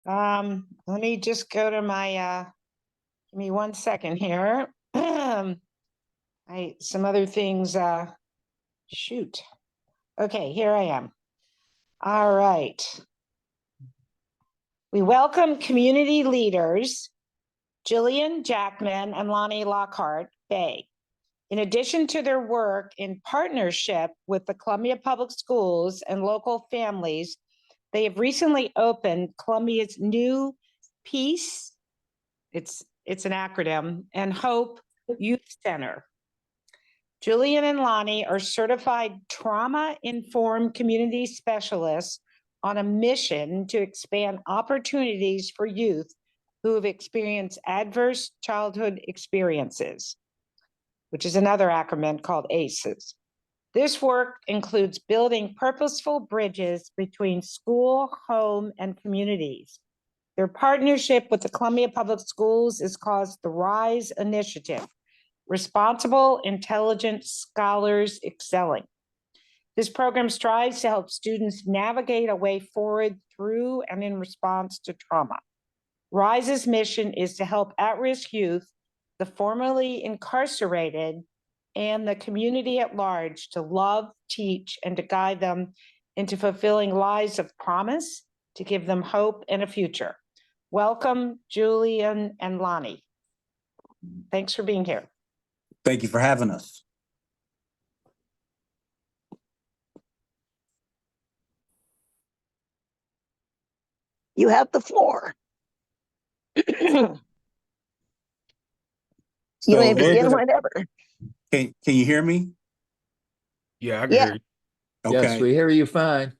Let me just go to my, give me 1 second here. Some other things, shoot. Okay, here I am. All right. We welcome community leaders, Julian Jackman and Lonnie Lockhart Bey. In addition to their work in partnership with the Columbia Public Schools and local families, they have recently opened Columbia's new P.E.A.C.E, it's an acronym, and H.O.P.E Youth Center. Julian and Lonnie are certified trauma-informed community specialists on a mission to expand opportunities for youth who have experienced adverse childhood experiences, which is another acronym called ACEs. This work includes building purposeful bridges between school, home, and communities. Their partnership with the Columbia Public Schools is called the RISE Initiative, Responsible Intelligent Scholars Excelling. This program strives to help students navigate a way forward through and in response to trauma. RISE's mission is to help at-risk youth, the formerly incarcerated, and the community at large to love, teach, and to guide them into fulfilling lives of promise, to give them hope and a future. Welcome, Julian and Lonnie. Thanks for being here. Thank you for having us. You have the floor. You may begin whenever. Can you hear me? Yeah, I can hear you. Okay. Yes, we hear you fine.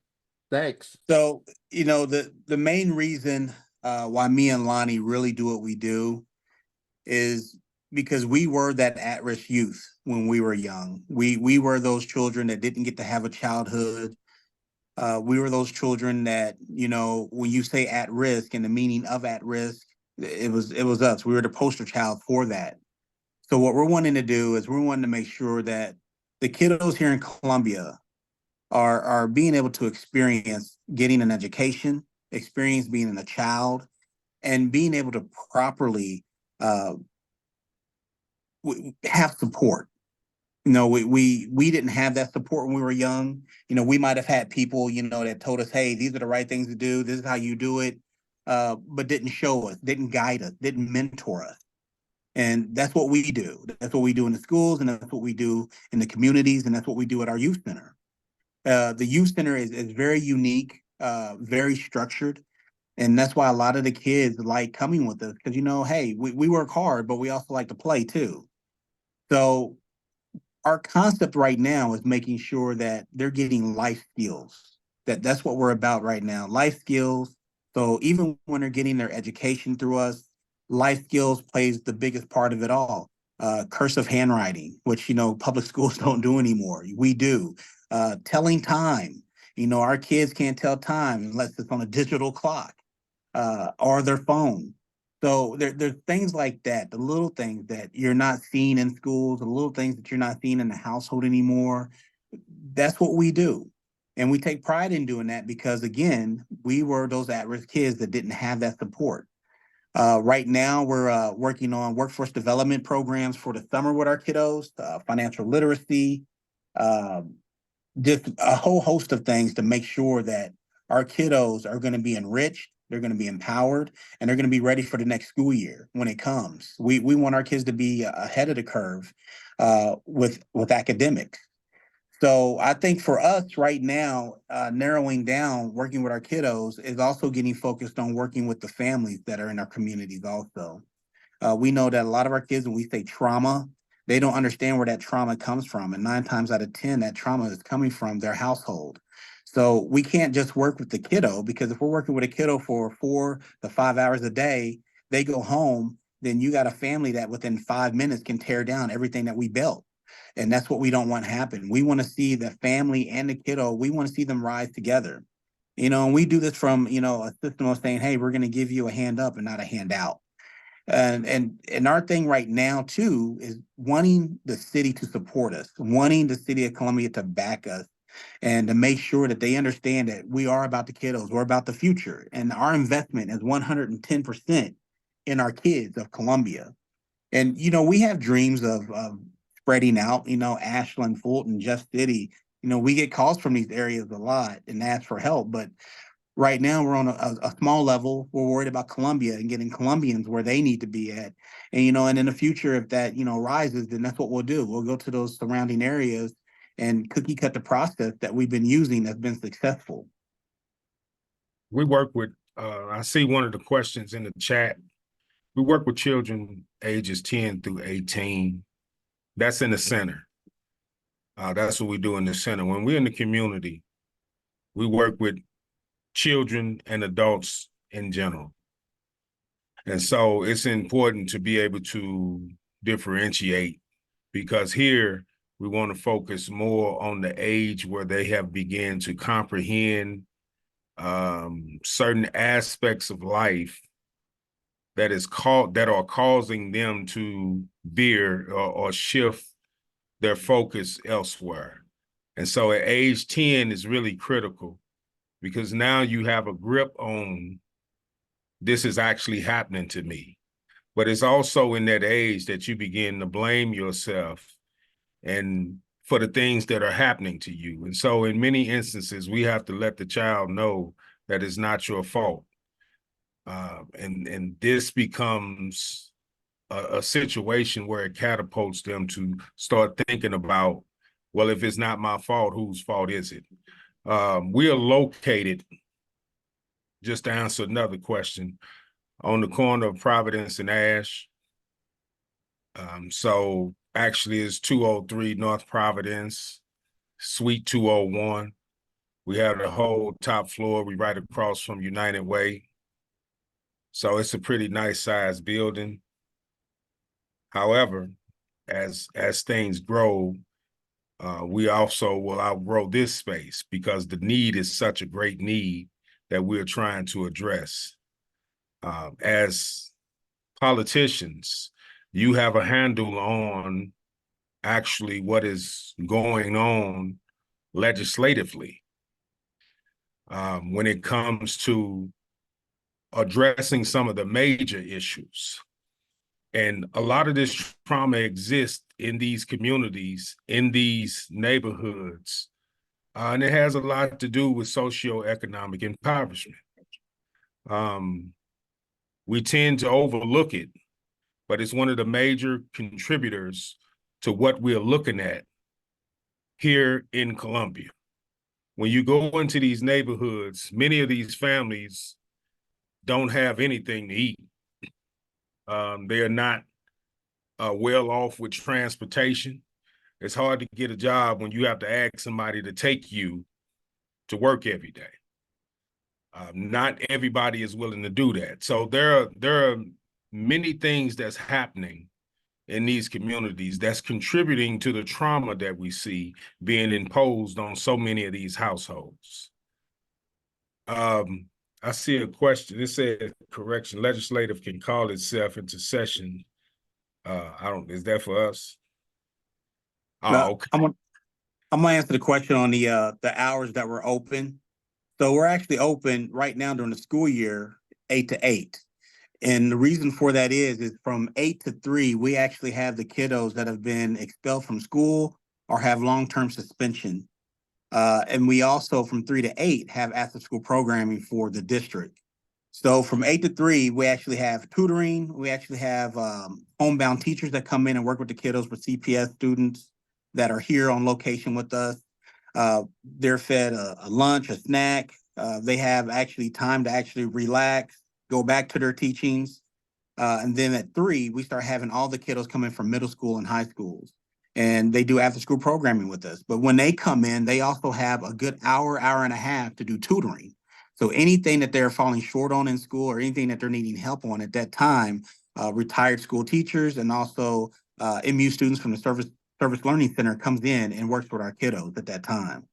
Thanks. So, you know, the main reason why me and Lonnie really do what we do is because we were that at-risk youth when we were young. We were those children that didn't get to have a childhood. We were those children that, you know, when you say at risk and the meaning of at risk, it was us. We were the poster child for that. So what we're wanting to do is we're wanting to make sure that the kiddos here in Columbia are being able to experience getting an education, experience being a child, and being able to properly have support. You know, we didn't have that support when we were young. You know, we might have had people, you know, that told us, hey, these are the right things to do. This is how you do it. But didn't show us, didn't guide us, didn't mentor us. And that's what we do. That's what we do in the schools, and that's what we do in the communities, and that's what we do at our youth center. The youth center is very unique, very structured. And that's why a lot of the kids like coming with us because, you know, hey, we work hard, but we also like to play too. So our concept right now is making sure that they're getting life skills. That's what we're about right now, life skills. So even when they're getting their education through us, life skills plays the biggest part of it all. Cursive handwriting, which, you know, public schools don't do anymore. We do. Telling time. You know, our kids can't tell time unless it's on a digital clock or their phone. So there's things like that, the little things that you're not seeing in schools, the little things that you're not seeing in the household anymore. That's what we do. And we take pride in doing that because, again, we were those at-risk kids that didn't have that support. Right now, we're working on workforce development programs for the summer with our kiddos, financial literacy, just a whole host of things to make sure that our kiddos are going to be enriched, they're going to be empowered, and they're going to be ready for the next school year when it comes. We want our kids to be ahead of the curve with academics. So I think for us right now, narrowing down, working with our kiddos is also getting focused on working with the families that are in our communities also. We know that a lot of our kids, when we say trauma, they don't understand where that trauma comes from. And 9 times out of 10, that trauma is coming from their household. So we can't just work with the kiddo, because if we're working with a kiddo for 4 to 5 hours a day, they go home, then you got a family that within 5 minutes can tear down everything that we built. And that's what we don't want to happen. We want to see the family and the kiddo, we want to see them rise together. You know, and we do this from, you know, a system of saying, hey, we're going to give you a hand up and not a handout. And our thing right now, too, is wanting the city to support us, wanting the city of Columbia to back us, and to make sure that they understand that we are about the kiddos, we're about the future, and our investment is 110% in our kids of Columbia. And, we have dreams of spreading out, Ashland, Fulton, Just City. We get calls from these areas a lot and ask for help. But right now we're on a small level. We're worried about Columbia and getting Columbians where they need to be at. And in the future, if that, rises, then that's what we'll do. We'll go to those surrounding areas and cookie cut the process that we've been using that's been successful. We work with, I see one of the questions in the chat. We work with children ages 10 through 18. That's in the center. That's what we do in the center. When we're in the community, we work with children and adults in general. And so it's important to be able to differentiate, because here we want to focus more on the age where they have begun to comprehend certain aspects of life that are causing them to veer or shift their focus elsewhere. And so at age 10 is really critical, because now you have a grip on, this is actually happening to me. But it's also in that age that you begin to blame yourself and for the things that are happening to you. And so in many instances, we have to let the child know that it's not your fault. And this becomes a situation where it catapults them to start thinking about, well, if it's not my fault, whose fault is it? We are located, just to answer another question, on the corner of Providence and Ash. So actually it's 203 North Providence, Suite 201. We have the whole top floor. We right across from United Way. So it's a pretty nice sized building. However, as things grow, we also will outgrow this space, because the need is such a great need that we're trying to address. As politicians, you have a handle on actually what is going on legislatively when it comes to addressing some of the major issues. And a lot of this trauma exists in these communities, in these neighborhoods, and it has a lot to do with socioeconomic impoverishment. We tend to overlook it, but it's one of the major contributors to what we're looking at here in Columbia. When you go into these neighborhoods, many of these families don't have anything to eat. They are not well off with transportation. It's hard to get a job when you have to ask somebody to take you to work every day. Not everybody is willing to do that. So there are many things that's happening in these communities that's contributing to the trauma that we see being imposed on so many of these households. I see a question. It says, correction, legislative can call itself into session. Is that for us? Oh, okay. I'm gonna answer the question on the hours that we're open. So we're actually open right now during the school year, 8 to 8. And the reason for that is from 8 to 3, we actually have the kiddos that have been expelled from school or have long-term suspension. And we also, from 3 to 8, have after-school programming for the district. So from 8 to 3, we actually have tutoring. We actually have homebound teachers that come in and work with the kiddos with CPS students that are here on location with us. They're fed a lunch, a snack. They have actually time to actually relax, go back to their teachings. And then at 3, we start having all the kiddos come in from middle school and high schools. And they do after school programming with us. But when they come in, they also have a good hour and a half to do tutoring. So anything that they're falling short on in school or anything that they're needing help on at that time, retired school teachers and also MU students from the Service Learning Center comes in and works with our kiddos at that time.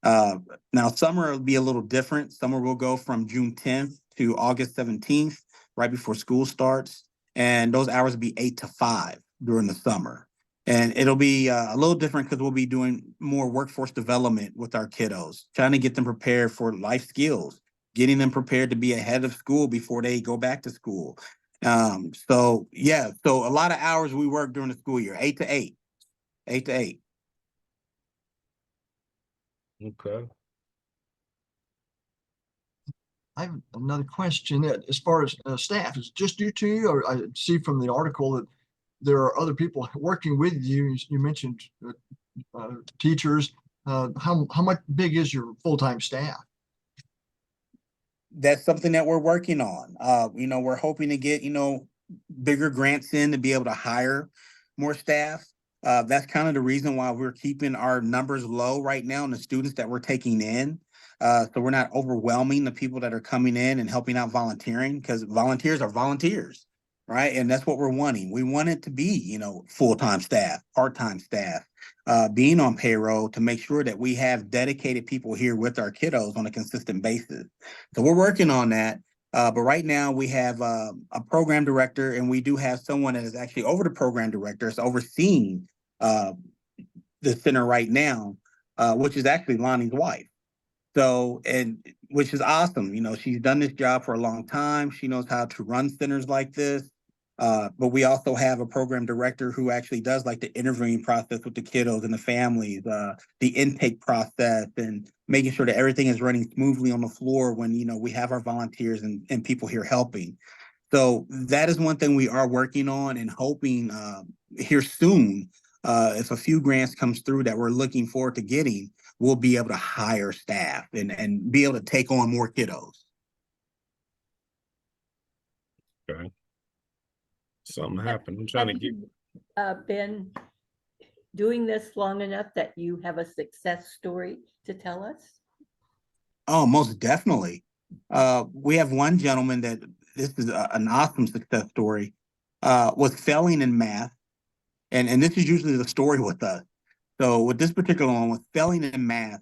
Now, summer will be a little different. Summer will go from June 10th to August 17th, right before school starts. And those hours will be 8 to 5 during the summer. And it'll be a little different because we'll be doing more workforce development with our kiddos, trying to get them prepared for life skills, getting them prepared to be ahead of school before they go back to school. So yeah, so a lot of hours we work during the school year, 8 to 8, 8 to 8. Okay. I have another question. As far as staff, is it just you two, or I see from the article that there are other people working with you. You mentioned teachers. How much big is your full-time staff? That's something that we're working on. We're hoping to get, bigger grants in to be able to hire more staff. That's kind of the reason why we're keeping our numbers low right now and the students that we're taking in. So we're not overwhelming the people that are coming in and helping out volunteering, because volunteers are volunteers, right? And that's what we're wanting. We want it to be, full-time staff, part-time staff, being on payroll to make sure that we have dedicated people here with our kiddos on a consistent basis. So we're working on that. But right now we have a program director, and we do have someone that is actually over the program director, is overseeing the center right now, which is actually Lonnie's wife. So, and which is awesome. She's done this job for a long time. She knows how to run centers like this. But we also have a program director who actually does like the interviewing process with the kiddos and the families, the intake process, and making sure that everything is running smoothly on the floor when, we have our volunteers and people here helping. So that is one thing we are working on and hoping here soon, if a few grants comes through that we're looking forward to getting, we'll be able to hire staff and be able to take on more kiddos. Okay. Something happened. I'm trying to get. Been doing this long enough that you have a success story to tell us? Oh, most definitely. We have one gentleman that this is an awesome success story. Was failing in math, and this is usually the story with us. So with this particular one, was failing in math,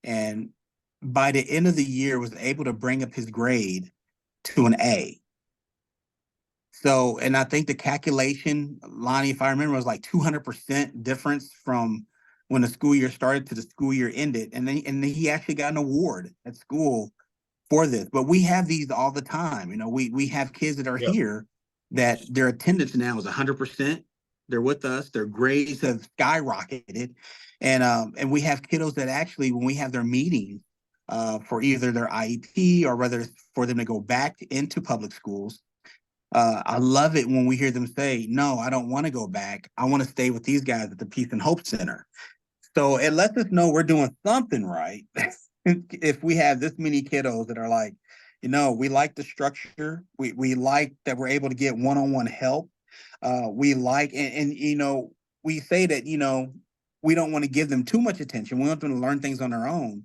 and by the end of the year was able to bring up his grade to an A. So, and I think the calculation, Lonnie, if I remember, was like 200% difference from when the school year started to the school year ended. And then he actually got an award at school for this. But we have these all the time. We have kids that are here that their attendance now is 100%. They're with us. Their grades have skyrocketed. And we have kiddos that actually, when we have their meetings for either their IEP or whether it's for them to go back into public schools, I love it when we hear them say, no, I don't want to go back. I want to stay with these guys at the P.E.A.C.E and H.O.P.E Center. So it lets us know we're doing something right. If we have this many kiddos that are like, we like the structure. We like that we're able to get one-on-one help. We like, and we say that, we don't want to give them too much attention. We want them to learn things on their own.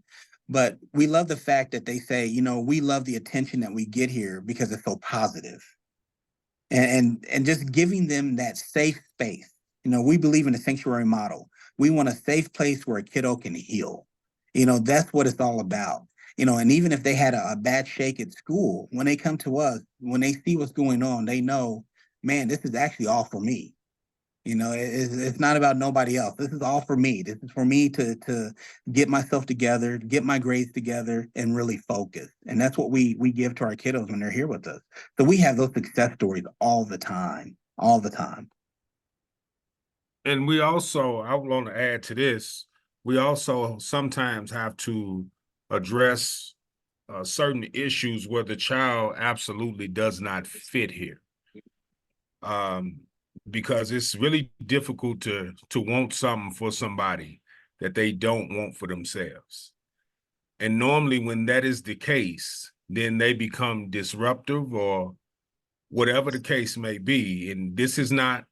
But we love the fact that they say, we love the attention that we get here because it's so positive. And just giving them that safe space. We believe in the sanctuary model. We want a safe place where a kiddo can heal. That's what it's all about. And even if they had a bad shake at school, when they come to us, when they see what's going on, they know, man, this is actually all for me. It's not about nobody else. This is all for me. This is for me to get myself together, get my grades together, and really focus. And that's what we give to our kiddos when they're here with us. So we have those success stories all the time, all the time. And we also, I want to add to this, we also sometimes have to address certain issues where the child absolutely does not fit here. Because it's really difficult to want something for somebody that they don't want for themselves. And normally when that is the case, then they become disruptive or whatever the case may be. And this is not,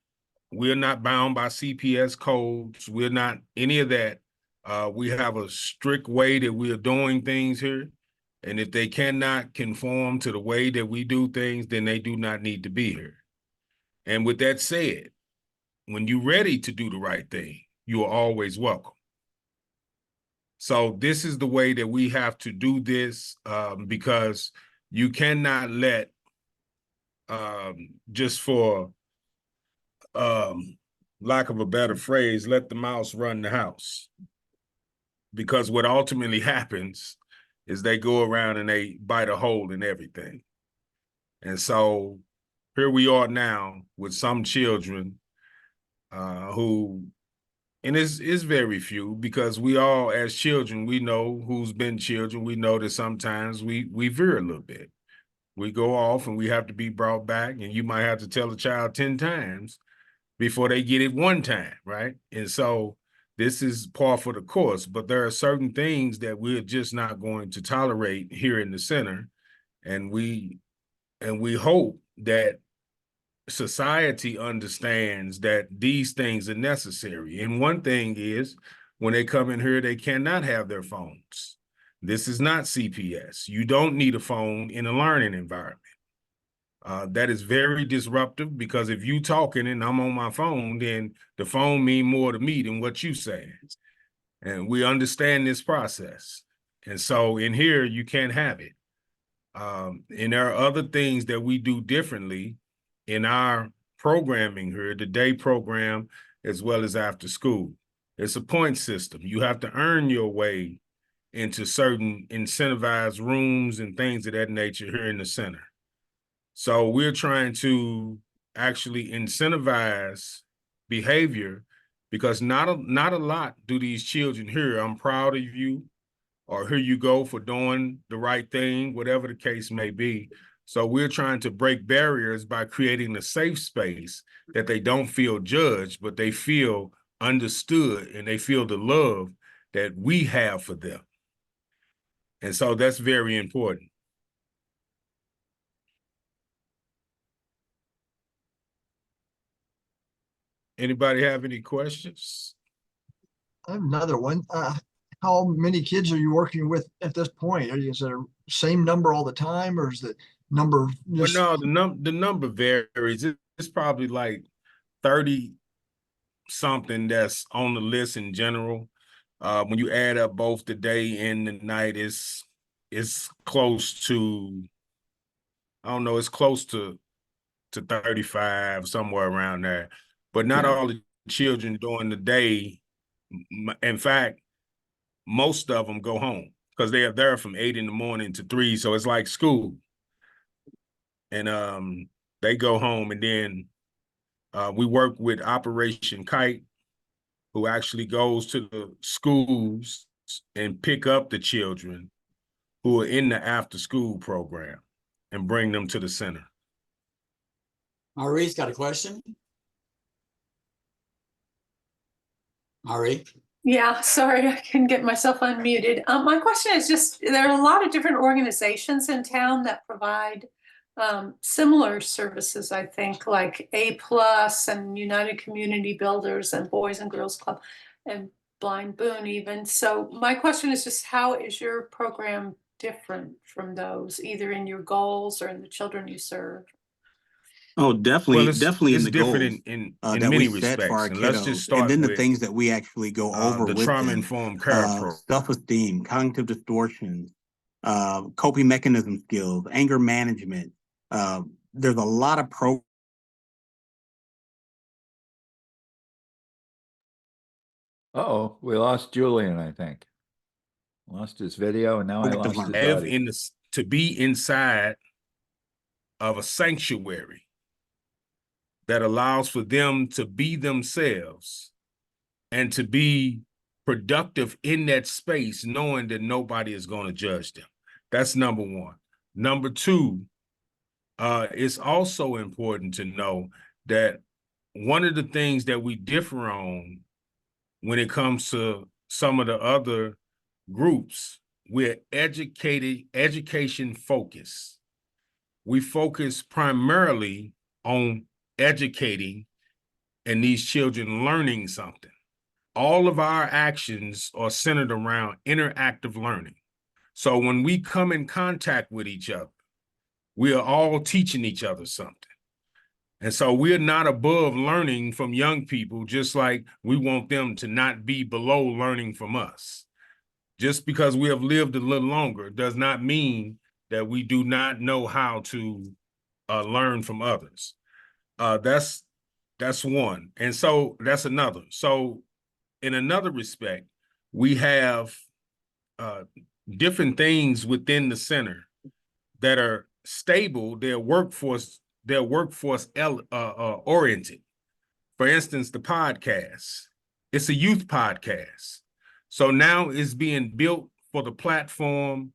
we're not bound by CPS codes. We're not any of that. We have a strict way that we are doing things here. And if they cannot conform to the way that we do things, then they do not need to be here. And with that said, when you're ready to do the right thing, you are always welcome. So this is the way that we have to do this, because you cannot let just for lack of a better phrase, let the mouse run the house. Because what ultimately happens is they go around and they bite a hole in everything. And so here we are now with some children who, and it's very few, because we all as children, we know who's been children, we know that sometimes we veer a little bit. We go off and we have to be brought back, and you might have to tell a child 10 times before they get it one time, right? And so this is par for the course, but there are certain things that we're just not going to tolerate here in the center. And we hope that society understands that these things are necessary. And one thing is, when they come in here, they cannot have their phones. This is not CPS. You don't need a phone in a learning environment. That is very disruptive, because if you talking and I'm on my phone, then the phone mean more to me than what you saying. And we understand this process. And so in here, you can't have it. And there are other things that we do differently in our programming here, the day program, as well as after school. It's a point system. You have to earn your way into certain incentivized rooms and things of that nature here in the center. So we're trying to actually incentivize behavior, because not a lot do these children hear, I'm proud of you, or here you go for doing the right thing, whatever the case may be. So we're trying to break barriers by creating a safe space that they don't feel judged, but they feel understood, and they feel the love that we have for them. And so that's very important. Anybody have any questions? I have another one. How many kids are you working with at this point? Is it a same number all the time, or is the number Well, just? no, the number varies. It's probably like 30 something that's on the list in general. When you add up both the day and the night, it's close to, I don't know, it's close to 35, somewhere around there. But not all the children during the day. In fact, most of them go home, because they are there from 8 in the morning to 3. So it's like school. And they go home, and then we work with Operation Kite, who actually goes to the schools and pick up the children who are in the after school program and bring them to the center. Marie's got a question. Marie? Yeah, sorry, I couldn't get myself unmuted. My question is just, there are a lot of different organizations in town that provide similar services, I think, like A+ and United Community Builders and Boys and Girls Club and Blind Boone even. So my question is just, how is your program different from those, either in your goals or in the children you serve? Oh, definitely, Well, it's definitely in the goals different in that many we set for respects. our And let's just kiddos, and start then the with things that we actually go over the with them. trauma-informed care program. Self-esteem, cognitive distortions, coping mechanism skills, anger management. There's a lot of Uh-oh, we lost Julian, I think. Lost his video, and now I lost his audio. To be inside of a sanctuary that allows for them to be themselves and to be productive in that space, knowing that nobody is going to judge them. That's number one. Number two, it's also important to know that one of the things that we differ on when it comes to some of the other groups, we're education focused. We focus primarily on educating and these children learning something. All of our actions are centered around interactive learning. So when we come in contact with each other, we are all teaching each other something. And so we're not above learning from young people, just like we want them to not be below learning from us. Just because we have lived a little longer does not mean that we do not know how to learn from others. That's That's one. And so that's another. So in another respect, we have different things within the center that are stable, they're workforce oriented. For instance, the podcast, it's a youth podcast. So now it's being built for the platform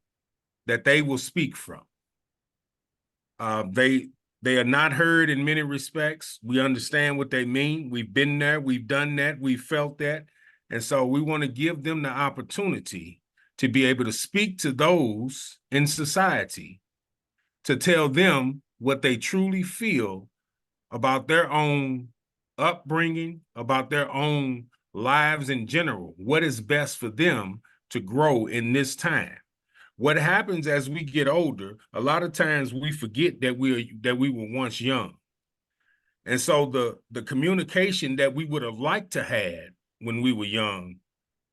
that they will speak from. They are not heard in many respects. We understand what they mean. We've been there, we've done that, we've felt that. And so we want to give them the opportunity to be able to speak to those in society, to tell them what they truly feel about their own upbringing, about their own lives in general, what is best for them to grow in this time. What happens as we get older, a lot of times we forget that we were once young. And so the communication that we would have liked to have when we were young,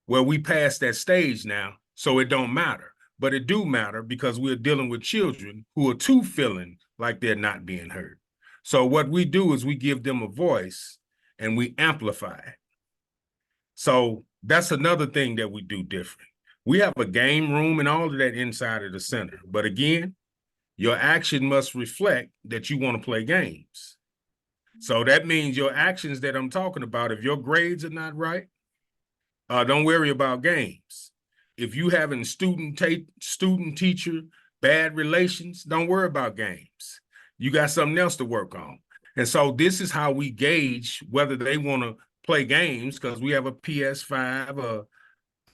well, we passed that stage now, so it don't matter. But it do matter because we're dealing with children who are too feeling like they're not being heard. So what we do is we give them a voice and we amplify it. So that's another thing that we do different. We have a game room and all of that inside of the center. But again, your action must reflect that you want to play games. So that means your actions that I'm talking about, if your grades are not right, don't worry about games. If you having student-teacher bad relations, don't worry about games. You got something else to work on. And so this is how we gauge whether they want to play games, because we have a PS5,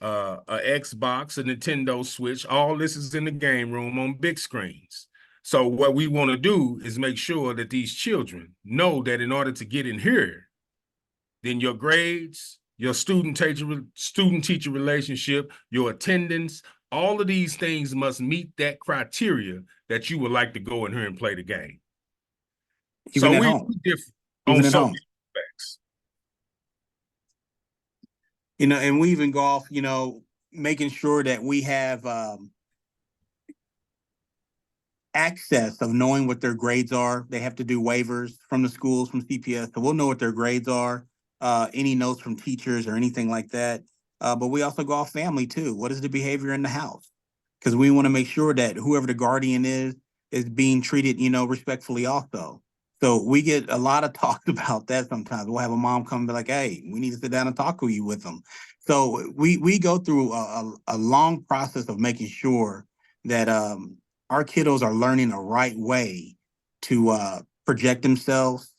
a Xbox, a Nintendo Switch. All this is in the game room on big screens. So what we want to do is make sure that these children know that in order to get in here, then your grades, your student-teacher relationship, your attendance, all of these things must meet that criteria that you would like to go in here and play the game. Even So at we home. different Even on at so home. many aspects. You know, and we even go off, you know, making sure that we have access of knowing what their grades are. They have to do waivers from the schools, from CPS, so we'll know what their grades are, any notes from teachers or anything like that. But we also go off family too. What is the behavior in the house? Because we want to make sure that whoever the guardian is being treated, you know, respectfully also. So we get a lot of talks about that sometimes. We'll have a mom come and be like, hey, we need to sit down and talk with you with them. So we go through a long process of making sure that our kiddos are learning the right way to project themselves,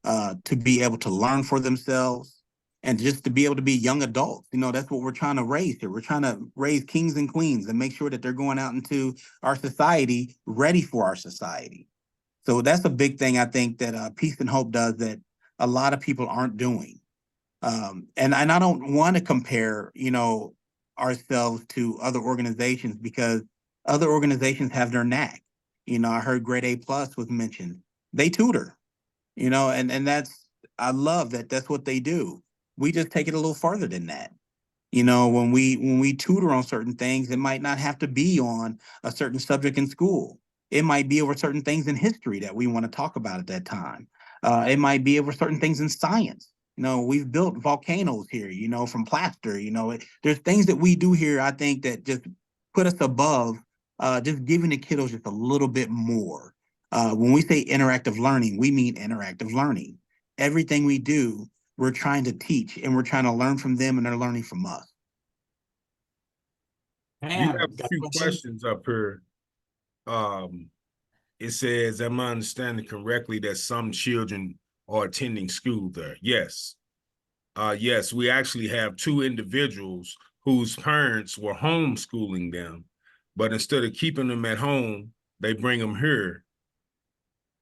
to be able to learn for themselves, and just to be able to be young adults. You know, that's what we're trying to raise here. We're trying to raise kings and queens and make sure that they're going out into our society ready for our society. So that's a big thing I think that Peace and Hope does that a lot of people aren't doing. And I don't want to compare, you know, ourselves to other organizations because other organizations have their knack. You know, I heard Grade A+ was mentioned. They tutor, you know, and that's, I love that that's what they do. We just take it a little further than that. You know, when we tutor on certain things, it might not have to be on a certain subject in school. It might be over certain things in history that we want to talk about at that time. It might be over certain things in science. You know, we've built volcanoes here, you know, from plaster. You know, there's things that we do here, I think, that just put us above just giving the kiddos just a little bit more. When we say interactive learning, we mean interactive learning. Everything we do, we're trying to teach and we're trying to learn from them and they're learning from us. You have a Got few a question? questions up here. It says, am I understanding correctly that some children are attending school there? Yes. Yes, we actually have two individuals whose parents were homeschooling them, but instead of keeping them at home, they bring them here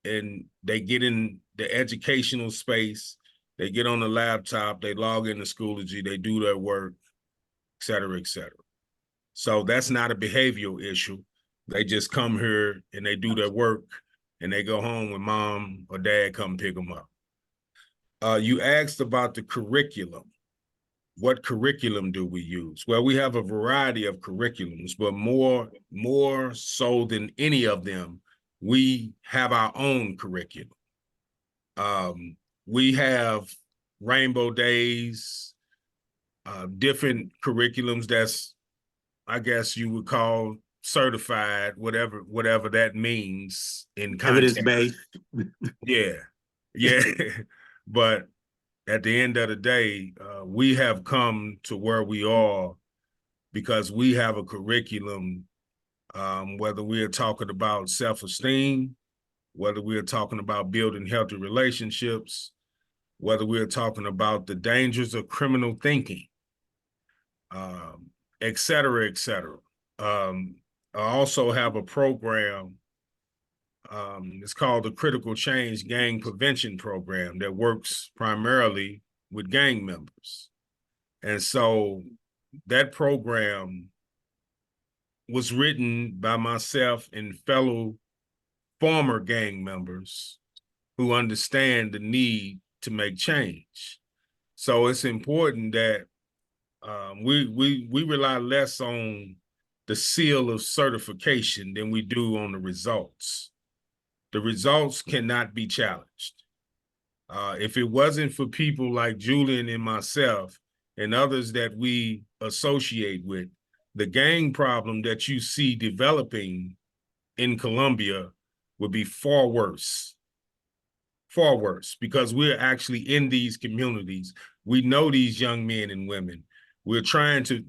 and they get in the educational space. They get on the laptop, they log into Schoology, they do their work, et cetera, et cetera. So that's not a behavioral issue. They just come here and they do their work and they go home when mom or dad come pick them up. You asked about the curriculum. What curriculum do we use? Well, we have a variety of curriculums, but more so than any of them, we have our own curriculum. we have rainbow days, different curriculums that's, I guess you would call certified, whatever that means in context. Evidence-based. Yeah, yeah. But at the end of the day, we have come to where we are because we have a curriculum, whether we are talking about self-esteem, whether we are talking about building healthy relationships, whether we are talking about the dangers of criminal thinking, et cetera, et cetera. I also have a program, it's called the Critical Change Gang Prevention Program that works primarily with gang members. And so that program was written by myself and fellow former gang members who understand the need to make change. So it's important that we rely less on the seal of certification than we do on the results. The results cannot be challenged. If it wasn't for people like Julian and myself and others that we associate with, the gang problem that you see developing in Columbia would be far worse, because we're actually in these communities. We know these young men and women. We're trying to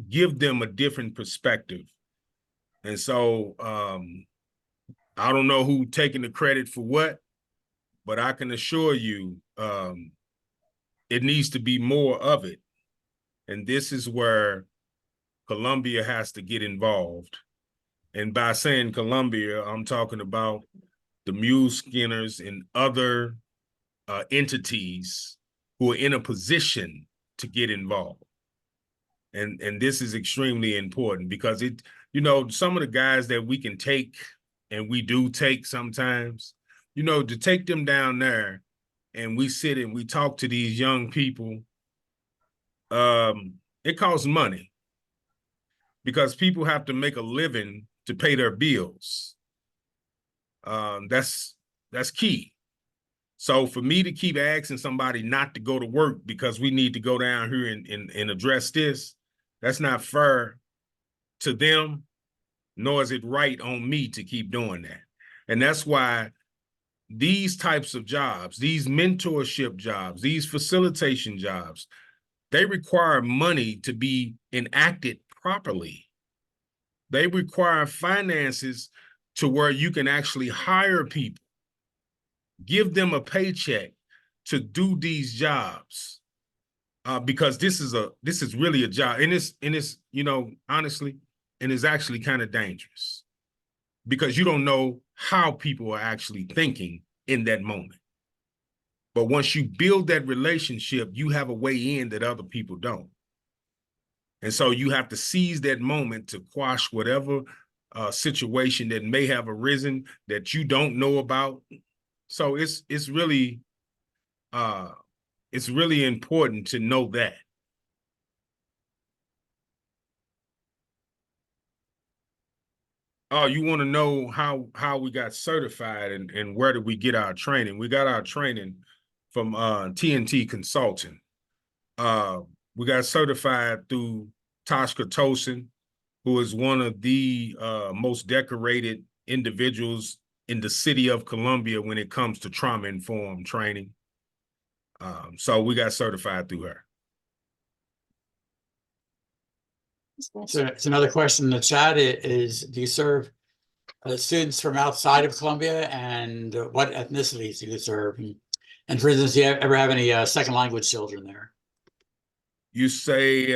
give them a different perspective. And so I don't know who taking the credit for what, but I can assure you it needs to be more of it. And this is where Columbia has to get involved. And by saying Columbia, I'm talking about the Muleskinners and other entities who are in a position to get involved. And this is extremely important because it, you know, some of the guys that we can take, and we do take sometimes, you know, to take them down there and we sit and we talk to these young people, it costs money because people have to make a living to pay their bills. That's key. So for me to keep asking somebody not to go to work because we need to go down here and address this, that's not fair to them, nor is it right on me to keep doing that. And that's why these types of jobs, these mentorship jobs, these facilitation jobs, they require money to be enacted properly. They require finances to where you can actually hire people, give them a paycheck to do these jobs, because this is really a job, and it's you know, honestly, and it's actually kind of dangerous because you don't know how people are actually thinking in that moment. But once you build that relationship, you have a way in that other people don't. And so you have to seize that moment to quash whatever situation that may have arisen that you don't know about. So it's really important to know that. Oh, you want to know how we got certified and where did we get our training? We got our training from T&T Consulting. We got certified through Toshka Tosin, who is one of the most decorated individuals in the city of Columbia when it comes to trauma-informed training. So we got certified through her. So it's another question in the chat is, do you serve students from outside of Columbia, and what ethnicities do you serve? And for instance, do you ever have any second language children there? You say,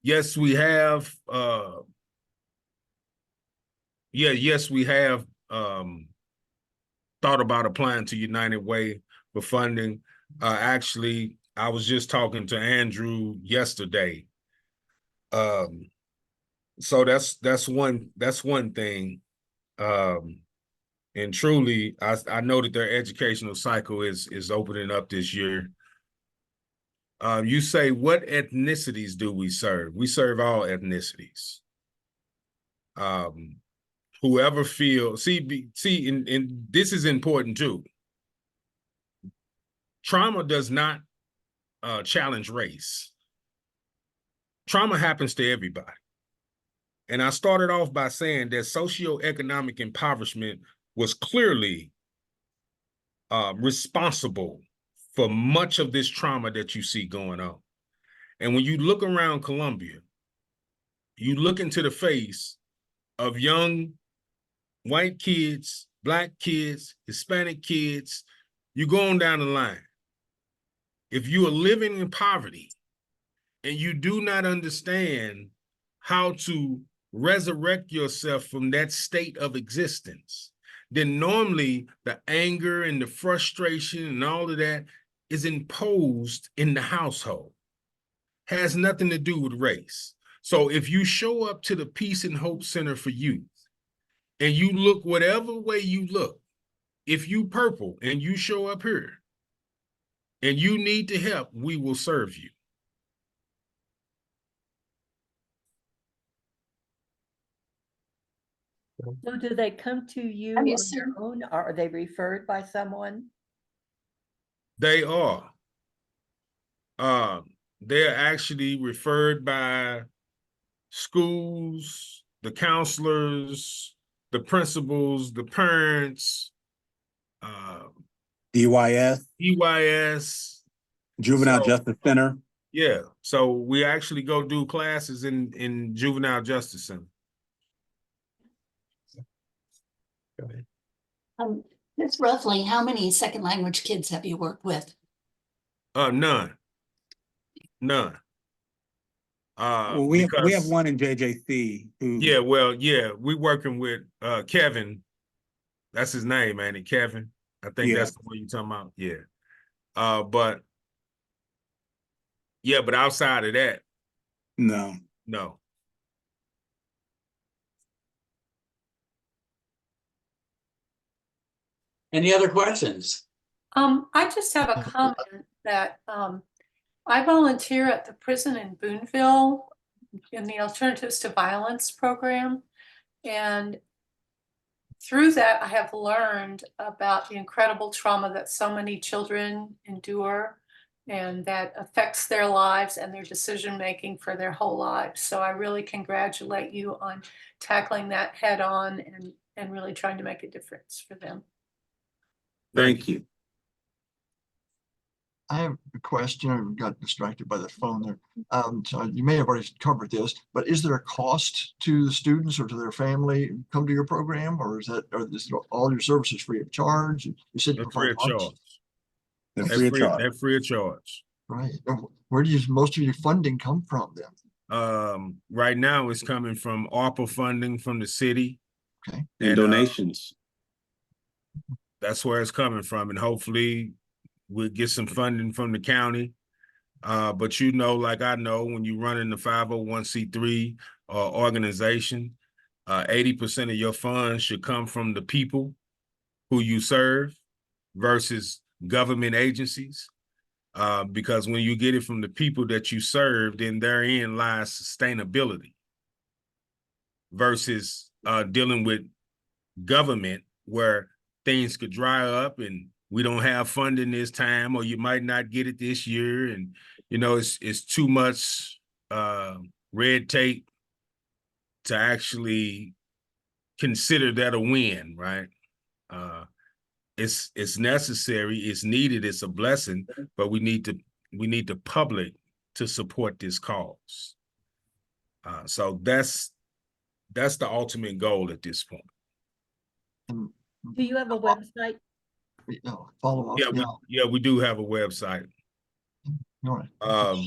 yes, we have. Yes, we have thought about applying to United Way for funding. Actually, I was just talking to Andrew yesterday. So that's one thing. And truly, I know that their educational cycle is opening up this year. You say, what ethnicities do we serve? We serve all ethnicities. Whoever feels, and this is important too. trauma does not challenge race. Trauma happens to everybody. And I started off by saying that socioeconomic impoverishment was clearly responsible for much of this trauma that you see going on. And when you look around Columbia, you look into the face of young white kids, Black kids, Hispanic kids, you go on down the line. If you are living in poverty and you do not understand how to resurrect yourself from that state of existence, then normally the anger and the frustration and all of that is imposed in the household. Has nothing to do with race. So if you show up to the Peace and Hope Center for Youth and you look whatever way you look, if you purple and you show up here and you need to help, we will serve you. So do they come to you on their own, or are they referred by someone? They are. They're actually referred by schools, the counselors, the principals, the parents, DYS, EYS. Juvenile Justice Center. Yeah, so we actually go do classes in Juvenile Justice Center. Go ahead. Just roughly, how many second language kids have you worked with? None. Well, we have one in JJC who. Yeah, well, yeah, we working with Kevin. That's his name, ain't it? Kevin. I think that's the one you're talking about. Yeah. But outside of that, no. Any other questions? I just have a comment that I volunteer at the prison in Booneville in the Alternatives to Violence program. And through that, I have learned about the incredible trauma that so many children endure and that affects their lives and their decision-making for their whole lives. So I really congratulate you on tackling that head on and really trying to make a difference for them. Thank you. I have a question. I got distracted by the phone there. So you may have already covered this, but is there a cost to the students or to their family who come to your program, or is all your services free of charge? You said you free of provide lunch. charge. They're free of charge. Right. And where do most of your funding come from then? Right now it's coming from ARPA funding from the city. Okay. And donations. That's where it's coming from, and hopefully we'll get some funding from the county. But you know, like I know, when you run in the 501c3 organization, 80% of your funds should come from the people who you serve versus government agencies. Because when you get it from the people that you serve, then therein lies sustainability versus dealing with government where things could dry up and we don't have funding this time, or you might not get it this year. And, you know, it's too much red tape to actually consider that a win, right? It's necessary, it's needed, it's a blessing, but we need the public to support this cause. So that's the ultimate goal at this point. Do you have a website? Follow up. Yeah, we do have a website. All right.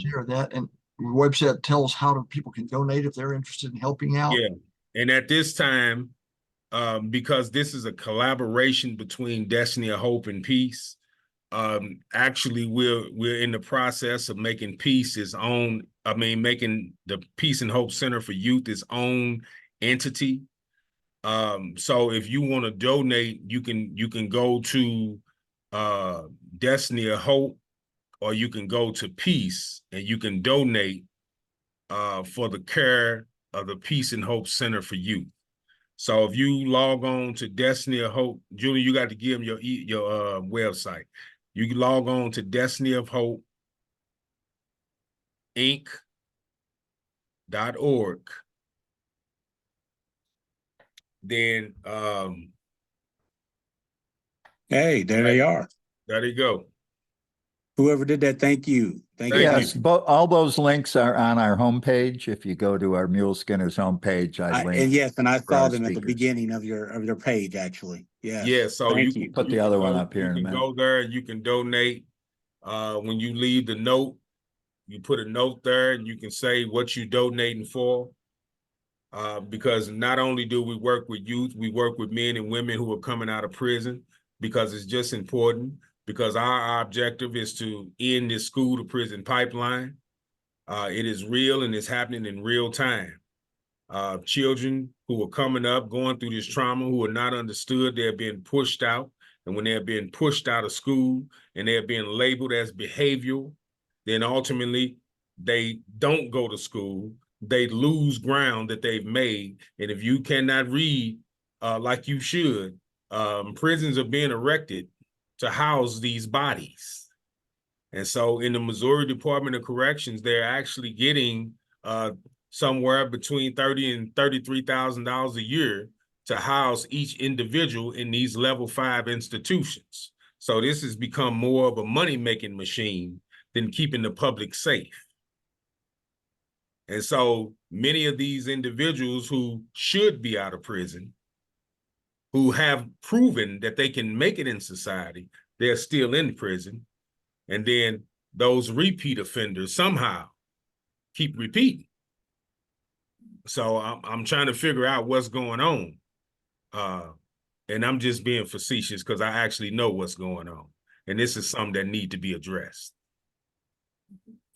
Share that, and the website tells how people can donate if they're interested in helping out. Yeah, and at this time, because this is a collaboration between Destiny of Hope and Peace, actually we're in the process of making Peace its own. Making the Peace and Hope Center for Youth its own entity. So if you want to donate, you can go to Destiny of Hope, or you can go to Peace and you can donate for the care of the Peace and Hope Center for Youth. So if you log on to Destiny of Hope, Julie, you got to give them your website. You can log on to Destiny of Hope, Inc.org. Then Hey, there they are. there you go. Whoever did that, thank you. Thank you. Yes, all those links are on our homepage. If you go to our Muleskinners homepage, I And linked. yes, and I for our saw them at the speakers. beginning of your page, actually. Yes. Yeah, so Thank you Put the can other one go- up here in a You can minute. go there and you can donate. When you leave the note, you put a note there and you can say what you're donating for. Because not only do we work with youth, we work with men and women who are coming out of prison, because it's just important, because our objective is to end this school to prison pipeline. It is real and it's happening in real time. Children who are coming up, going through this trauma, who are not understood, they're being pushed out. And when they're being pushed out of school and they're being labeled as behavioral, then ultimately they don't go to school. They lose ground that they've made. And if you cannot read like you should, prisons are being erected to house these bodies. And so in the Missouri Department of Corrections, they're actually getting somewhere between $30,000 and $33,000 a year to house each individual in these level 5 institutions. So this has become more of a money-making machine than keeping the public safe. And so many of these individuals who should be out of prison, who have proven that they can make it in society, they're still in prison. And then those repeat offenders somehow keep repeating. So I'm trying to figure out what's going on. And I'm just being facetious because I actually know what's going on. And this is something that need to be addressed.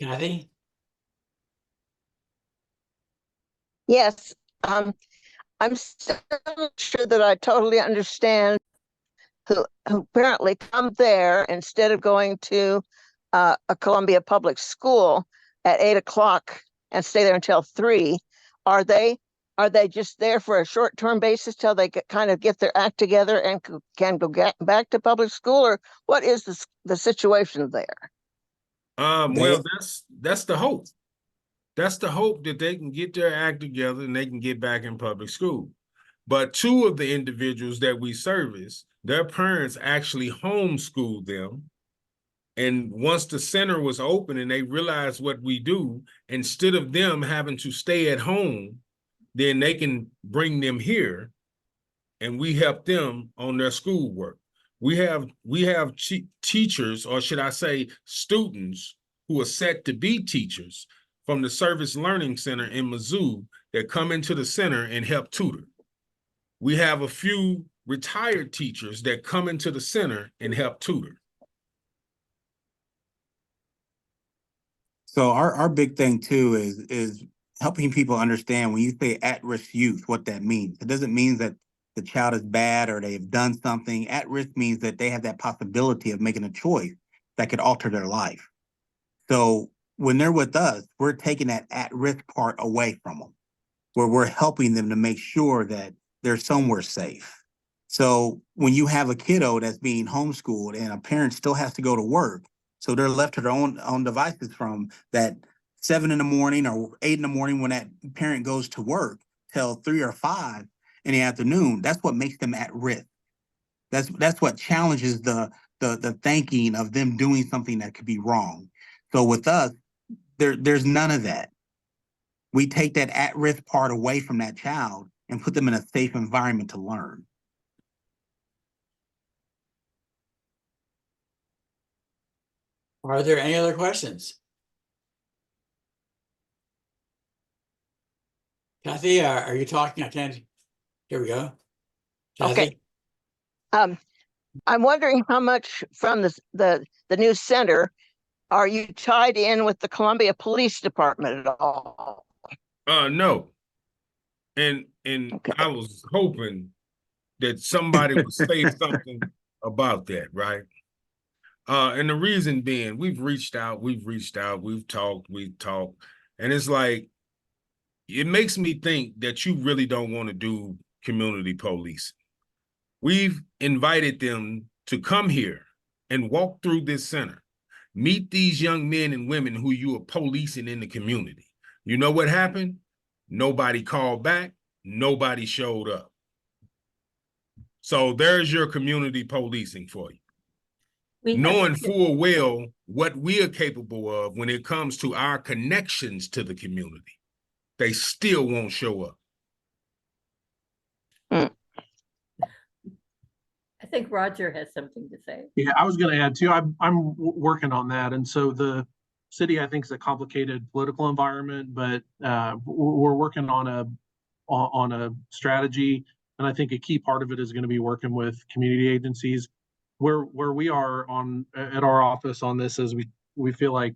Kathy? Yes, I'm still not sure that I totally understand who apparently come there instead of going to a Columbia public school at 8 o'clock and stay there until 3. Are they just there for a short-term basis till they kind of get their act together and can go back to public school, or what is the situation there? Well, that's the hope. That's the hope, that they can get their act together and they can get back in public school. But 2 of the individuals that we service, their parents actually homeschooled them. And once the center was open and they realized what we do, instead of them having to stay at home, then they can bring them here and we help them on their schoolwork. We have teachers, or should I say students, who are set to be teachers from the Service Learning Center in Mizzou that come into the center and help tutor. We have a few retired teachers that come into the center and help tutor. So our big thing too is helping people understand, when you say at-risk youth, what that means. It doesn't mean that the child is bad or they've done something. At-risk means that they have that possibility of making a choice that could alter their life. So when they're with us, we're taking that at-risk part away from them, where we're helping them to make sure that they're somewhere safe. So when you have a kiddo that's being homeschooled and a parent still has to go to work, so they're left to their own devices from that 7 in the morning or 8 in the morning when that parent goes to work till 3 or 5 in the afternoon, that's what makes them at risk. That's what challenges the thinking of them doing something that could be wrong. So with us, there's none of that. We take that at-risk part away from that child and put them in a safe environment to learn. Are there any other questions? Kathy, are you talking? I can't. Here we go. Kathy? Okay. I'm wondering how much from the new center are you tied in with the Columbia Police Department at all? No. And Okay. I was hoping that somebody would say something about that, right? And the reason being, we've talked, and it's like, it makes me think that you really don't want to do community policing. We've invited them to come here and walk through this center. Meet these young men and women who you are policing in the community. You know what happened? Nobody called back. Nobody showed up. So there's your community policing for you. We have Knowing full well what we are capable of when it comes to our connections to the community, they still won't show up. I think Roger has something to say. Yeah, I was going to add too. I'm working on that, and so the city I think is a complicated political environment, but we're working on a strategy, and I think a key part of it is going to be working with community agencies. Where we are on at our office on this is we feel like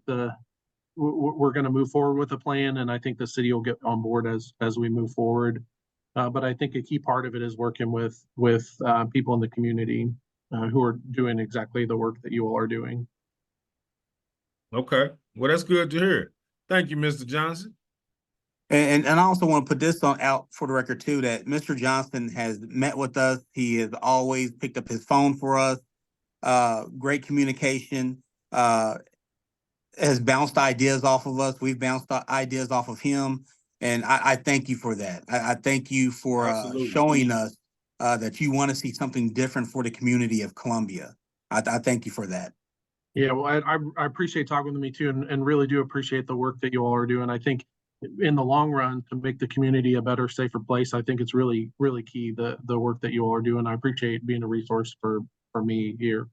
we're going to move forward with a plan, and I think the city will get on board as we move forward. But I think a key part of it is working with people in the community who are doing exactly the work that you all are doing. Okay, well, that's good to hear. Thank you, Mr. Johnson. And I also want to put this on out for the record too, that Mr. Johnson has met with us. He has always picked up his phone for us. Great communication. Has bounced ideas off of us. We've bounced ideas off of him. And I thank you for that. I thank you for showing us that you want to see something different for the community of Columbia. I thank you for that. Yeah, well, I appreciate talking to me too, and really do appreciate the work that you all are doing. I think in the long run, to make the community a better, safer place, I think it's really, really key, the work that you all are doing. I appreciate being a resource for me here.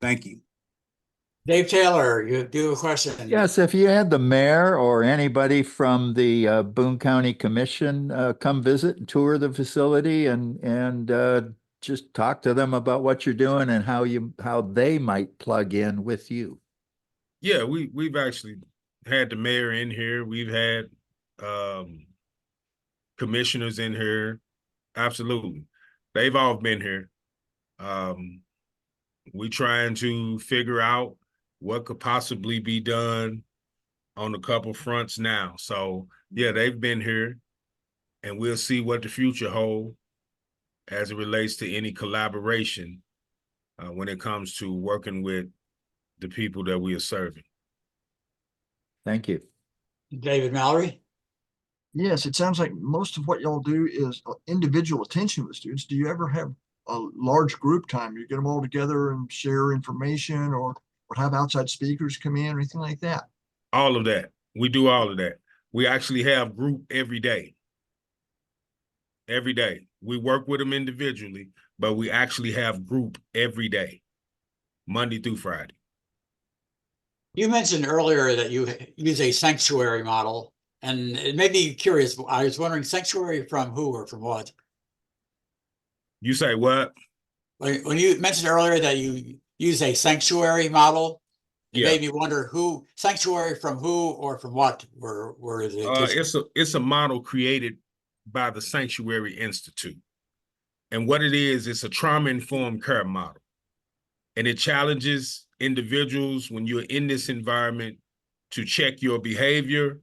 Thank you. Dave Taylor, you do a question. Yes, if you had the mayor or anybody from the Boone County Commission come visit and tour the facility and just talk to them about what you're doing and how they might plug in with you. Yeah, we've actually had the mayor in here. We've had commissioners in here. Absolutely. They've all been here. We trying to figure out what could possibly be done on a couple fronts now. So yeah, they've been here, and we'll see what the future holds as it relates to any collaboration when it comes to working with the people that we are serving. Thank you. David Mallory? Yes, it sounds like most of what y'all do is individual attention with students. Do you ever have a large group time? You get them all together and share information, or have outside speakers come in or anything like that? All of that. We do all of that. We actually have group every day. Every day. We work with them individually, but we actually have group every day, Monday through Friday. You mentioned earlier that you use a sanctuary model, and it made me curious. I was wondering, sanctuary from who or from what? You say what? When you mentioned earlier that you use a sanctuary model, it made me wonder sanctuary from who or from what were the it's a model created by the Sanctuary Institute. And what it is, it's a trauma-informed care model. And it challenges individuals when you're in this environment to check your behavior,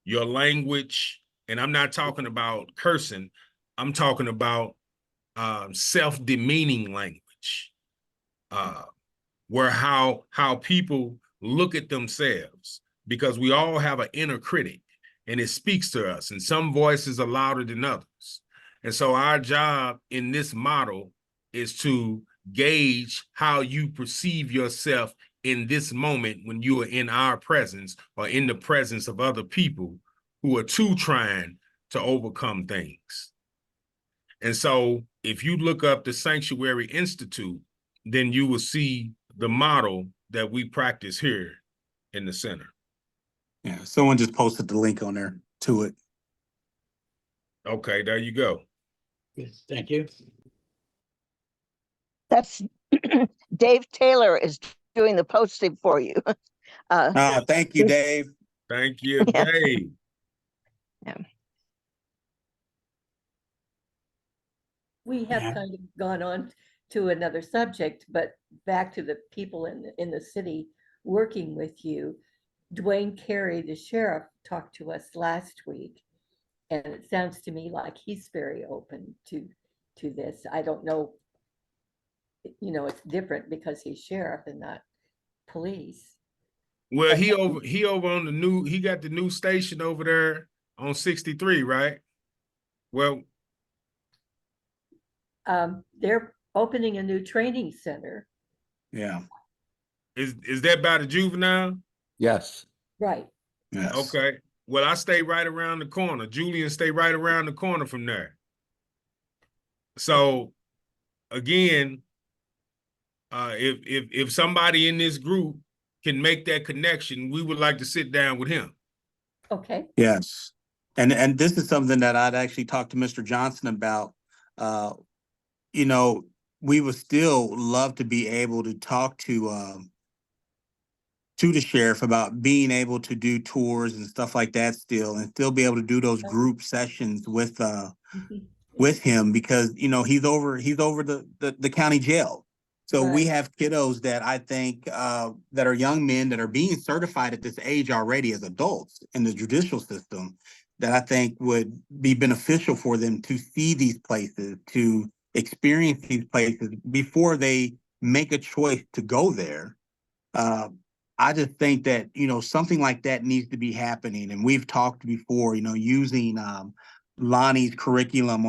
your language. And I'm not talking about cursing. I'm talking about self-demeaning language, where how people look at themselves, because we all have an inner critic and it speaks to us, and some voices are louder than others. And so our job in this model is to gauge how you perceive yourself in this moment when you are in our presence or in the presence of other people who are too trying to overcome things. And so if you look up the Sanctuary Institute, then you will see the model that we practice here in the center. Yeah, someone just posted the link on there to it. Okay, there you go. Thank you. That's Dave Taylor is doing the posting for you. Thank you, Dave. Thank you, Yeah. Dave. Yeah. We have kind of gone on to another subject, but back to the people in the city working with you. Dwayne Carey, the sheriff, talked to us last week, and it sounds to me like he's very open to this. I don't know. you know, it's different because he's sheriff and not police. Well, he over on the new, he got the new station over there on 63, right? Well, They're opening a new training center. Yeah. is that by the juvenile? Yes. Right. Yes. Okay. Well, I stay right around the corner. Julian stay right around the corner from there. So again, if somebody in this group can make that connection, we would like to sit down with him. Okay. Yes. And this is something that I'd actually talked to Mr. Johnson about. You know, we would still love to be able to talk to the sheriff about being able to do tours and stuff like that still, and still be able to do those group sessions with him, because you know he's over the county jail. So we Right. have kiddos that I think that are young men that are being certified at this age already as adults in the judicial system, that I think would be beneficial for them to see these places, to experience these places before they make a choice to go there. I just think that, you know, something like that needs to be happening. And we've talked before, you know, using Lonnie's curriculum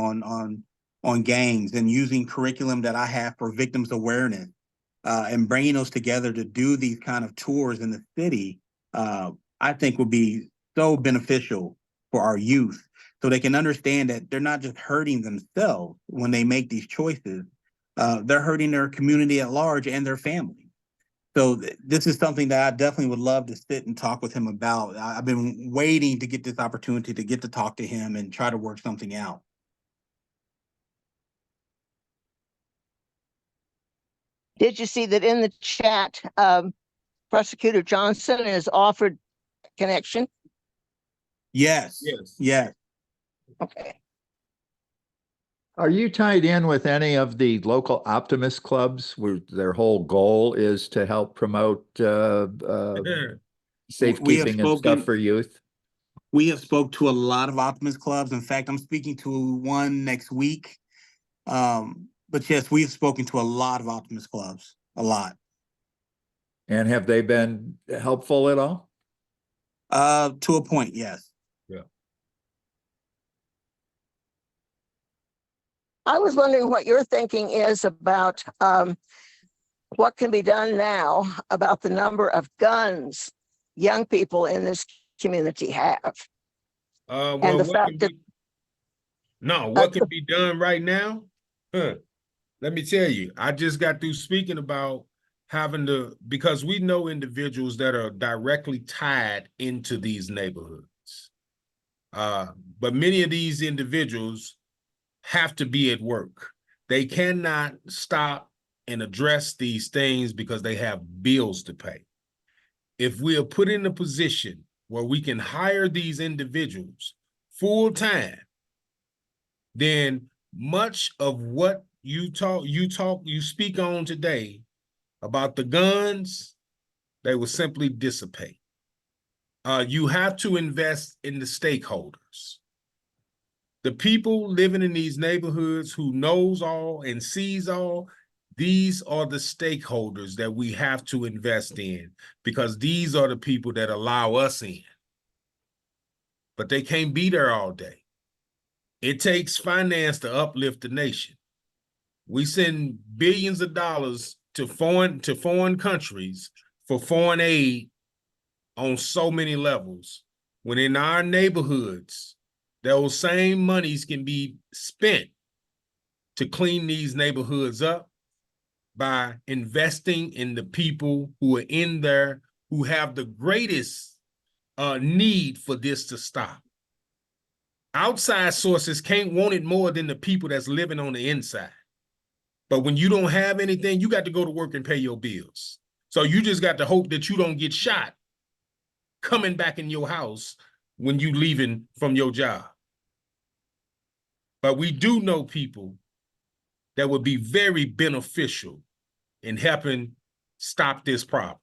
on gangs, and using curriculum that I have for victims awareness, and bringing those together to do these kind of tours in the city, I think would be so beneficial for our youth, so they can understand that they're not just hurting themselves when they make these choices, they're hurting their community at large and their family. So this is something that I definitely would love to sit and talk with him about. I've been waiting to get this opportunity to get to talk to him and try to work something out. Did you see that in the chat, Prosecutor Johnson has offered connection? Yes. Yes. Yes. Okay. Are you tied in with any of the local optimist clubs where their whole goal is to help promote safekeeping and stuff for youth? We have spoke to a lot of optimist clubs. In fact, I'm speaking to one next week. But yes, we've spoken to a lot of optimist clubs, a lot. And have they been helpful at all? To a point, yes. Yeah. I was wondering what your thinking is about what can be done now about the number of guns young people in this community have. Well, And the what fact can that be, no, what can be done right now? Let me tell you, I just got through speaking about having to, because we know individuals that are directly tied into these neighborhoods. But many of these individuals have to be at work. They cannot stop and address these things because they have bills to pay. If we are put in a position where we can hire these individuals full time, then much of what you speak on today about the guns, they will simply dissipate. You have to invest in the stakeholders. The people living in these neighborhoods who knows all and sees all, these are the stakeholders that we have to invest in, because these are the people that allow us in. But they can't be there all day. It takes finance to uplift the nation. We send billions of dollars to foreign countries for foreign aid on so many levels, when in our neighborhoods, those same monies can be spent to clean these neighborhoods up by investing in the people who are in there, who have the greatest need for this to stop. Outside sources can't want it more than the people that's living on the inside. But when you don't have anything, you got to go to work and pay your bills. So you just got to hope that you don't get shot coming back in your house when you leaving from your job. But we do know people that would be very beneficial in helping stop this problem.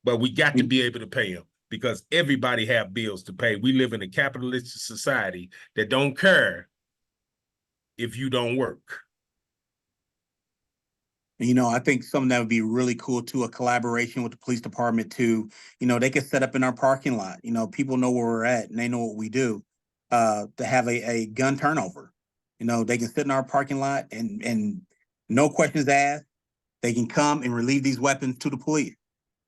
But we got to be able to pay them, because everybody have bills to pay. We live in a capitalistic society that don't care if you don't work. And, I think something that would be really cool too, a collaboration with the police department too. They could set up in our parking lot. People know where we're at and they know what we do. To have a gun turnover. They can sit in our parking lot and no questions asked. They can come and relieve these weapons to the police.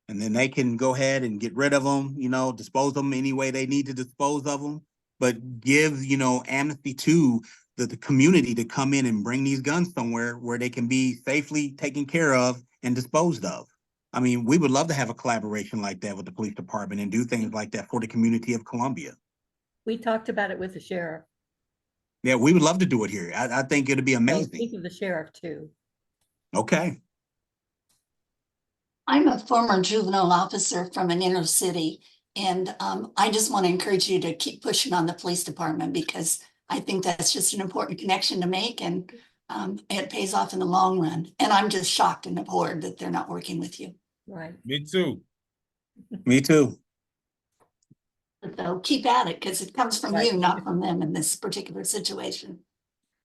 And then they can go ahead and get rid of them, dispose of them any way they need to dispose of them, but give, amnesty to the community to come in and bring these guns somewhere where they can be safely taken care of and disposed of. I mean, we would love to have a collaboration like that with the police department and do things like that for the community of Columbia. We talked about it with the sheriff. Yeah, we would love to do it here. I think it'd be So amazing. speak of the sheriff too. Okay. I'm a former juvenile officer from an inner city, and I just want to encourage you to keep pushing on the police department because I think that's just an important connection to make, and it pays off in the long run. And I'm just shocked and abhorred that they're not working with you. Right. Me too. Me too. So keep at it because it comes from Right. you, not from them in this particular situation.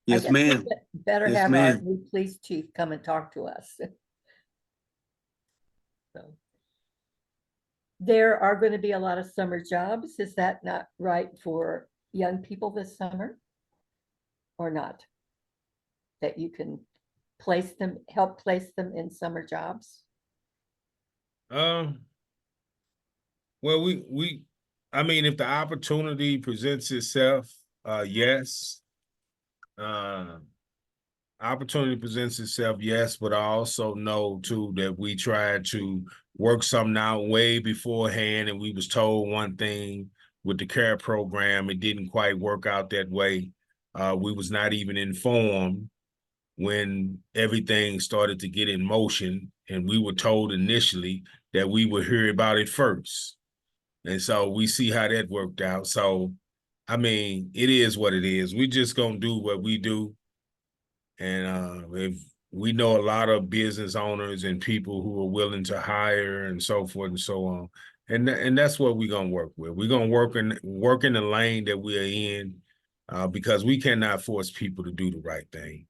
I Yes, guess we ma'am. better Yes, have our ma'am. new police chief come and talk to us. So there are going to be a lot of summer jobs. Is that not right for young people this summer? Or not? That you can help place them in summer jobs? Well, I mean, if the opportunity presents itself, yes. Opportunity presents itself, yes, but I also know too that we tried to work something out way beforehand, and we was told one thing with the CARE program. It didn't quite work out that way. We was not even informed when everything started to get in motion, and we were told initially that we would hear about it first. And so we see how that worked out. So, I mean, it is what it is. We just gonna do what we do. And if we know a lot of business owners and people who are willing to hire and so forth and so on. And that's what we're gonna work with. We're gonna work in the lane that we're in, because we cannot force people to do the right thing.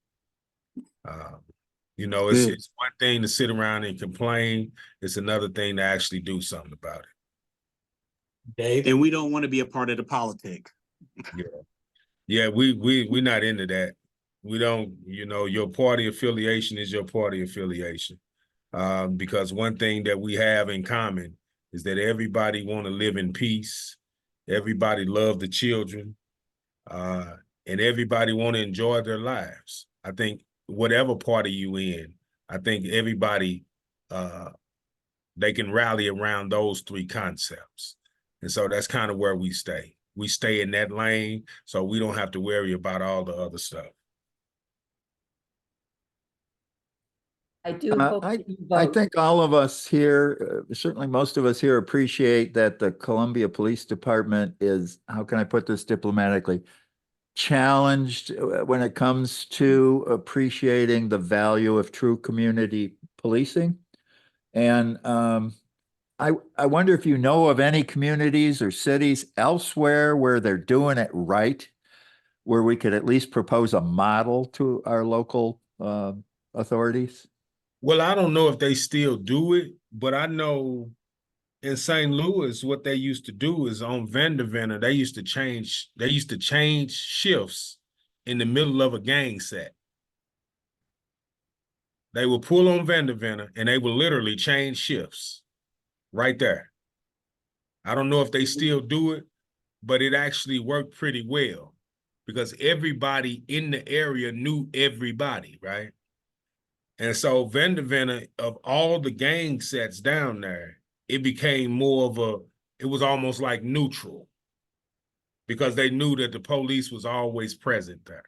It's one thing to sit around and complain. It's another thing to actually do something about it. Dave? And we don't want to be a part of the politics. Yeah, we're not into that. We don't, your party affiliation is your party affiliation. Because one thing that we have in common is that everybody want to live in peace. Everybody love the children. And everybody want to enjoy their lives. I think whatever party you in, I think everybody, they can rally around those three concepts. And so that's kind of where we stay. We stay in that lane so we don't have to worry about all the other stuff. I do hope I that you vote. think all of us here, certainly most of us here, appreciate that the Columbia Police Department is, how can I put this diplomatically, challenged when it comes to appreciating the value of true community policing. And I wonder if you know of any communities or cities elsewhere where they're doing it right, where we could at least propose a model to our local authorities. Well, I don't know if they still do it, but I know in St. Louis, what they used to do is on Vanderventor, they used to change shifts in the middle of a gang set. They would pull on Vanderventor and they would literally change shifts right there. I don't know if they still do it, but it actually worked pretty well because everybody in the area knew everybody, right? And so Vanderventor, of all the gang sets down there, it became more of it was almost like neutral because they knew that the police was always present there.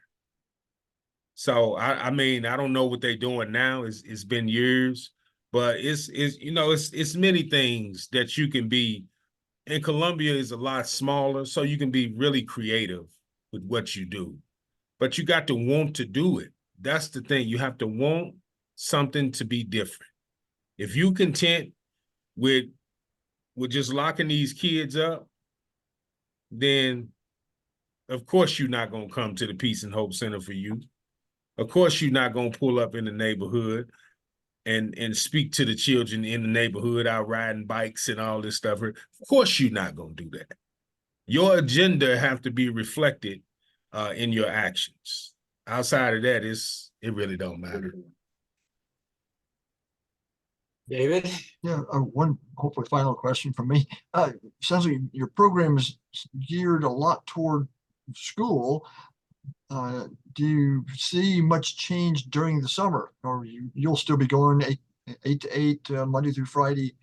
So I mean, I don't know what they're doing now. It's been years, but it's many things that you can be. And Columbia is a lot smaller, so you can be really creative with what you do. But you got to want to do it. That's the thing. You have to want something to be different. If you content with just locking these kids up, then of course you're not going to come to the Peace and Hope Center for Youth. Of course you're not going to pull up in the neighborhood. and speak to the children in the neighborhood out riding bikes and all this stuff. Of course, you're not gonna do that. Your agenda have to be reflected in your actions. Outside of that, it really don't matter. David? Yeah, one hopefully final question from me. Sounds like your program is geared a lot toward school. Do you see much change during the summer, or you'll still be going eight to eight Monday through Friday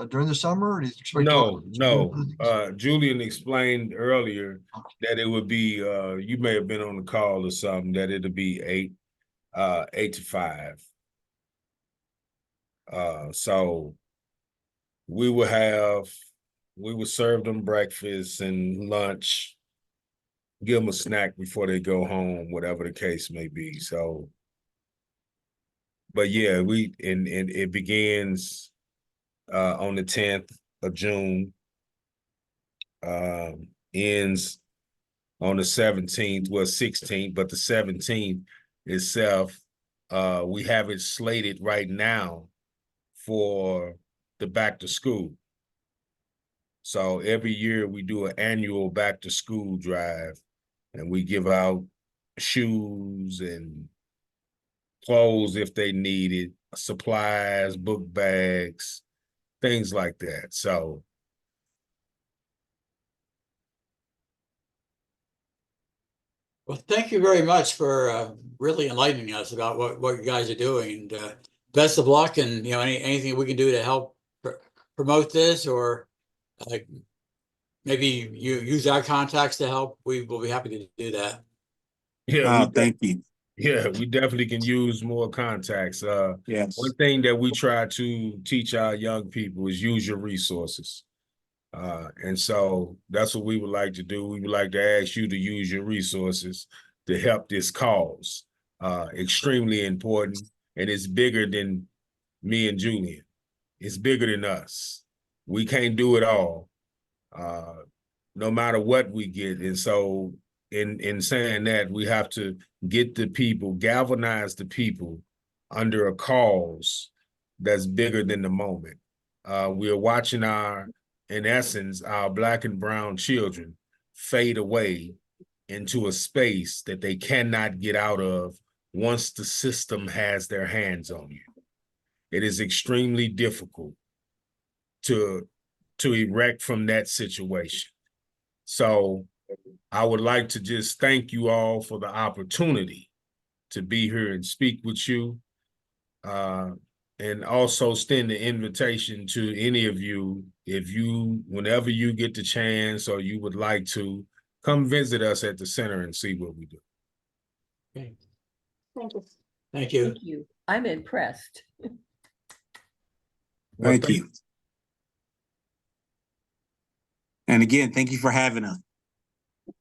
during the summer? Or do you expect No. Julian explained earlier that it would be you may have been on the call or something, that it'll be 8 to 5. So we would serve them breakfast and lunch, give them a snack before they go home, whatever the case may be. So, but yeah, and it begins on the 10th of June, ends on the 17th, well, 16th, but the 17th itself, we have it slated right now for the back to school. So every year we do an annual back to school drive, and we give out shoes and clothes if they need it, supplies, book bags, things like that. So Well, thank you very much for really enlightening us about what you guys are doing. And best of luck, and anything we can do to help promote this, or maybe you use our contacts to help. We will be happy to do that. yeah, Thank you. yeah, we definitely can use more contacts. Yes. One thing that we try to teach our young people is use your resources. And so that's what we would like to do. We would like to ask you to use your resources to help this cause. Extremely important, and it's bigger than me and Julian. It's bigger than us. We can't do it all, no matter what we get. And so in saying that, we have to get the people, galvanize the people under a cause that's bigger than the moment. We are watching in essence, our Black and brown children fade away into a space that they cannot get out of once the system has their hands on you. It is extremely difficult to erect from that situation. So I would like to just thank you all for the opportunity to be here and speak with you. And also extend the invitation to any of you, whenever you get the chance or you would like to, come visit us at the center and see what we do. Okay. Thank you. Thank you. Thank you. I'm impressed. Thank you. And again, thank you for having us.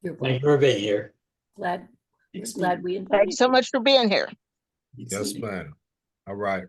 You're Thank you welcome. for being here. Glad we invited Thanks so you. much for being here. Yes, ma'am. All right.